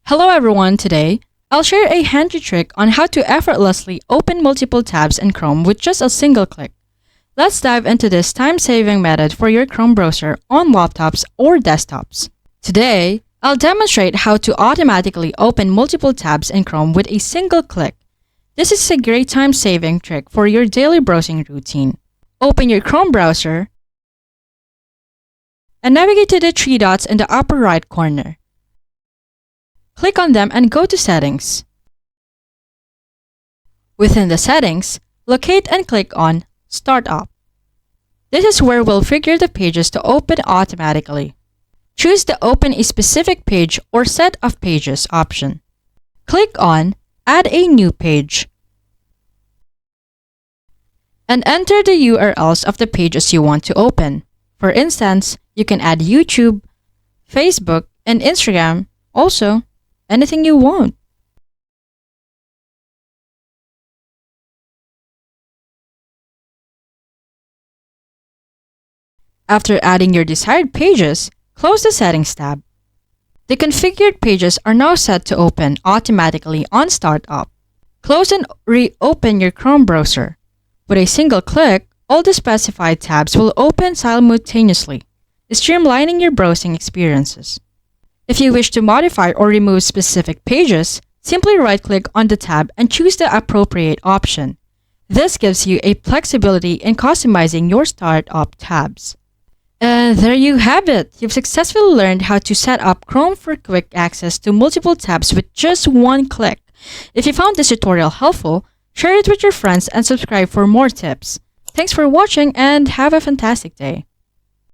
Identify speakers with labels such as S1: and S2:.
S1: Hello everyone, today I'll share a handy trick on how to effortlessly open multiple tabs in Chrome with just a single click. Let's dive into this time-saving method for your Chrome browser on laptops or desktops. Today, I'll demonstrate how to automatically open multiple tabs in Chrome with a single click. This is a great time-saving trick for your daily browsing routine. Open your Chrome browser and navigate to the three dots in the upper right corner. Click on them and go to Settings. Within the settings, locate and click on Start Up. This is where we'll figure the pages to open automatically. Choose the Open a specific page or set of pages option. Click on Add a new page and enter the URLs of the pages you want to open. For instance, you can add YouTube, Facebook, and Instagram, also anything you want. After adding your desired pages, close the Settings tab. The configured pages are now set to open automatically on startup. Close and reopen your Chrome browser. With a single click, all the specified tabs will open simultaneously, streamlining your browsing experiences. If you wish to modify or remove specific pages, simply right-click on the tab and choose the appropriate option. This gives you a flexibility in customizing your startup tabs. And there you have it! You've successfully learned how to set up Chrome for quick access to multiple tabs with just one click. If you found this tutorial helpful, share it with your friends and subscribe for more tips. Thanks for watching and have a fantastic day.